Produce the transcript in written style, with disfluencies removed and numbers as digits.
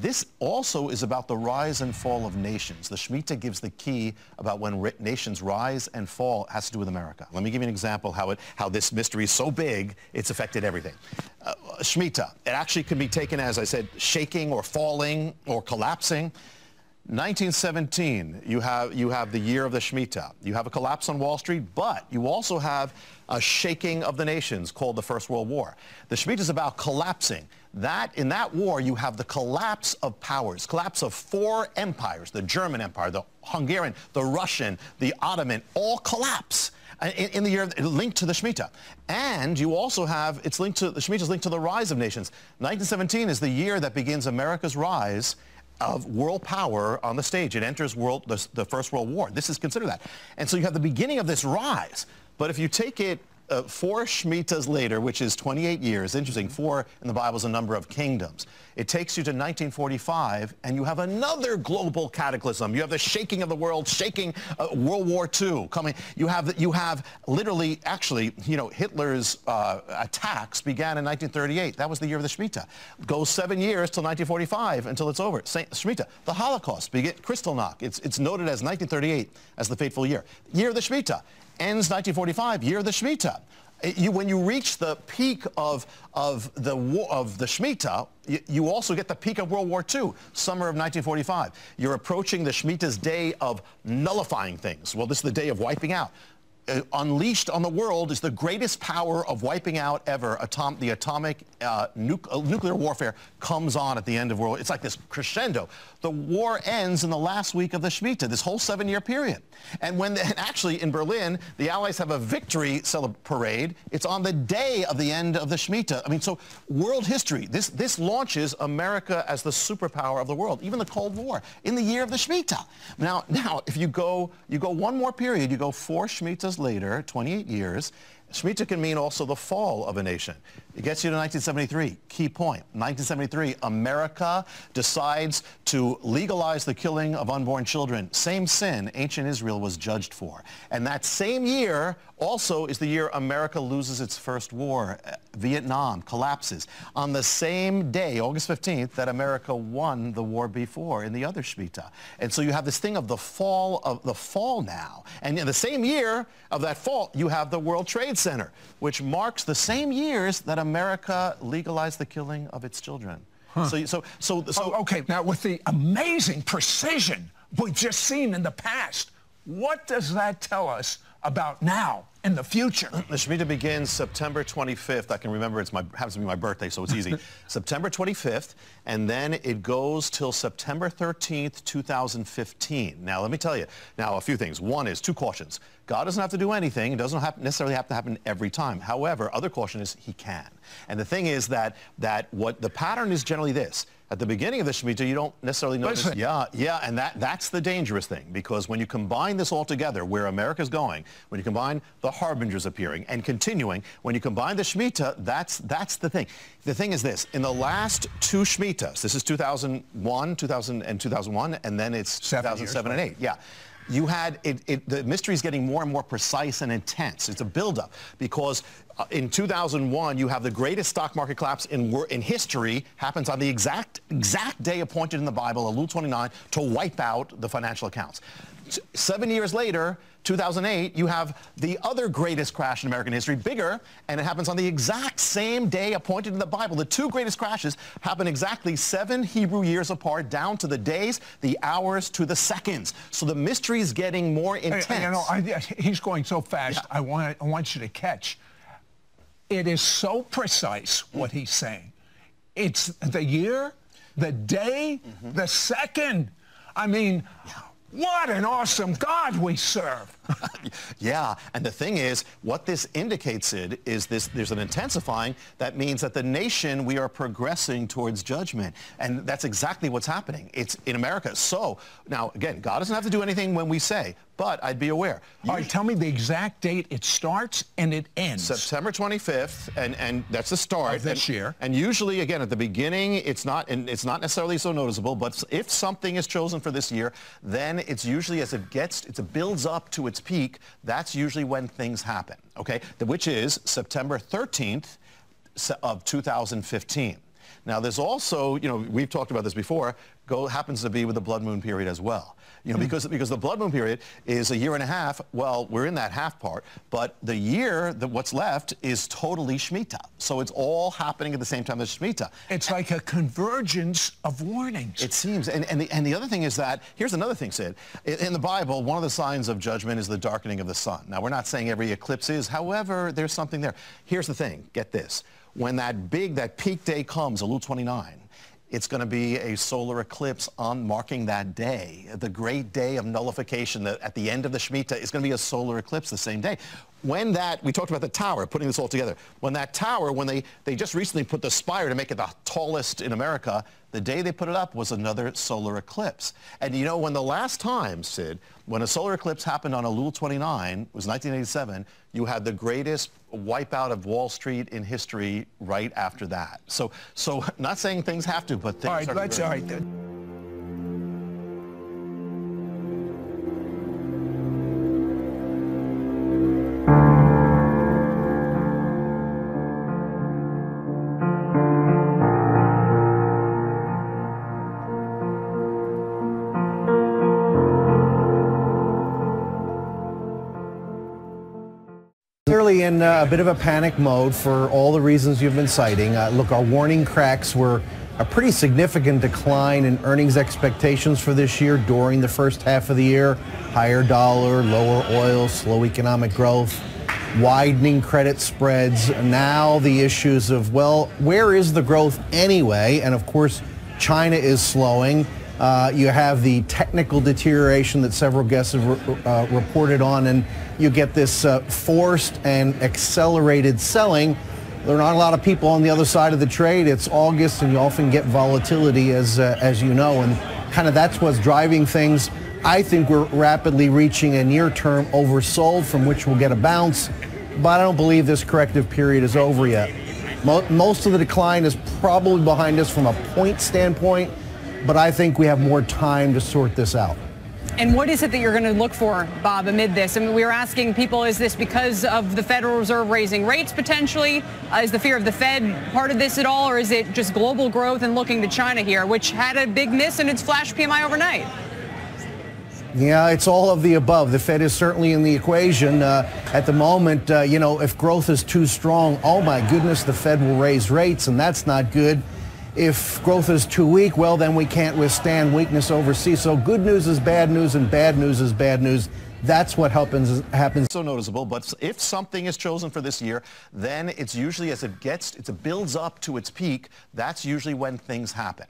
this also is about the rise and fall of nations. The Shemitah gives the key about when nations rise and fall. It has to do with America. Let me give you an example how this mystery is so big, it's affected everything. Shemitah, it actually can be taken as, I said, shaking or falling or collapsing. 1917, you have the year of the Shemitah. You have a collapse on Wall Street, but you also have a shaking of the nations called the First World War. The Shemitah is about collapsing. In that war, you have the collapse of powers, collapse of 4 empires, the German Empire, the Hungarian, the Russian, the Ottoman, all collapse in the year linked to the Shemitah. And you also have, the Shemitah is linked to the rise of nations. 1917 is the year that begins America's rise of world power on the stage. It enters the First World War. This is considered that. And so you have the beginning of this rise. But if you take it 4 Shemitahs later, which is 28 years, interesting, 4 in the Bible is a number of kingdoms. It takes you to 1945, and you have another global cataclysm. You have the shaking of the world, shaking World War II coming. You have literally, actually, Hitler's attacks began in 1938. That was the year of the Shemitah. Goes 7 years till 1945 until it's over. Shemitah. The Holocaust, Kristallnacht. It's noted as 1938 as the fateful year. Year of the Shemitah. Ends 1945, year of the Shemitah. When you reach the peak of the Shemitah, you also get the peak of World War II, summer of 1945. You're approaching the Shemitah's day of nullifying things. Well, this is the day of wiping out. Unleashed on the world is the greatest power of wiping out ever. The atomic nuclear warfare comes on at the end of World War. It's like this crescendo. The war ends in the last week of the Shemitah, this whole 7-year period. And actually in Berlin, the Allies have a victory parade. It's on the day of the end of the Shemitah. I mean, so world history. This launches America as the superpower of the world, even the Cold War, in the year of the Shemitah. Now, if you go one more period, you go 4 Shemitahs later, 28 years, Shemitah can mean also the fall of a nation. It gets you to 1973. Key point. 1973, America decides to legalize the killing of unborn children. Same sin ancient Israel was judged for. And that same year also is the year America loses its first war. Vietnam collapses. On the same day, August 15th, that America won the war before in the other Shemitah. And so you have this thing of the fall now. And in the same year of that fall, you have the World Trade Center, which marks the same years that America legalized the killing of its children. Huh. Okay, now with the amazing precision we've just seen in the past, what does that tell us about now in the future? The Shemitah begins September 25th. I can remember, happens to be my birthday, so it's easy. September 25th, and then it goes till September 13th, 2015. Now, let me tell you, a few things. One is 2 cautions. God doesn't have to do anything. It doesn't necessarily have to happen every time. However, other caution is he can. And the thing is that what the pattern is generally this. At the beginning of the Shemitah, you don't necessarily notice. And that's the dangerous thing, because when you combine this all together, where America's going, when you combine the harbingers appearing and continuing, when you combine the Shemitah, that's the thing. The thing is this: in the last 2 Shemitahs, this is 2001, 2001, and then it's 2007 and 8. Yeah. You had the mystery is getting more and more precise and intense. It's a buildup, because in 2001 you have the greatest stock market collapse in history happens on the exact day appointed in the Bible, Elul 29, to wipe out the financial accounts. 7 years later, 2008, you have the other greatest crash in American history, bigger, and it happens on the exact same day appointed in the Bible. The 2 greatest crashes happen exactly 7 Hebrew years apart, down to the days, the hours, to the seconds. So the mystery is getting more intense. He's going so fast. Yeah. I want you to catch. It is so precise what he's saying. It's the year, the day, the second. I mean, what an awesome God we serve. Yeah, and the thing is, what this indicates is there's an intensifying that means that the nation, we are progressing towards judgment. And that's exactly what's happening. It's in America. So, now, again, God doesn't have to do anything when we say, but I'd be aware. All right, tell me the exact date it starts and it ends. September 25th, and that's the start. Of this year. And usually, again, at the beginning, it's not necessarily so noticeable, but if something is chosen for this year, then it's usually as it builds up to its peak, that's usually when things happen, okay? Which is September 13th of 2015. Now, there's also, we've talked about this before, happens to be with the blood moon period as well. Because the blood moon period is a year and a half. Well, we're in that half part, but the year, what's left, is totally shemitah. So it's all happening at the same time as shemitah. It's like a convergence of warnings. It seems. And the other thing is that, here's another thing, Sid. In the Bible, one of the signs of judgment is the darkening of the sun. Now, we're not saying every eclipse is. However, there's something there. Here's the thing. Get this. When that peak day comes, Elul 29, it's going to be a solar eclipse marking that day, the great day of nullification. At the end of the Shemitah, it's going to be a solar eclipse the same day. When we talked about the tower, putting this all together. When that tower, they just recently put the spire to make it the tallest in America, the day they put it up was another solar eclipse. And when the last time, Sid, when a solar eclipse happened on Elul 29, it was 1987, you had the greatest wipeout of Wall Street in history right after that. So not saying things have to, but things all right. Clearly in a bit of a panic mode for all the reasons you've been citing. Look, our warning cracks were a pretty significant decline in earnings expectations for this year during the first half of the year. Higher dollar, lower oil, slow economic growth, widening credit spreads. Now the issues of, well, where is the growth anyway? And of course, China is slowing. You have the technical deterioration that several guests have reported on, and you get this forced and accelerated selling. There are not a lot of people on the other side of the trade. It's August, and you often get volatility, as you know, and kind of that's what's driving things. I think we're rapidly reaching a near-term oversold from which we'll get a bounce, but I don't believe this corrective period is over yet. Most of the decline is probably behind us from a point standpoint, but I think we have more time to sort this out. And what is it that you're going to look for, Bob, amid this? I mean, we were asking people, is this because of the Federal Reserve raising rates potentially? Is the fear of the Fed part of this at all? Or is it just global growth and looking to China here, which had a big miss in its flash PMI overnight? Yeah, it's all of the above. The Fed is certainly in the equation. At the moment, if growth is too strong, oh my goodness, the Fed will raise rates, and that's not good. If growth is too weak, well, then we can't withstand weakness overseas. So good news is bad news, and bad news is bad news. That's what happens. So noticeable, but if something is chosen for this year, then it's usually as it builds up to its peak, that's usually when things happen.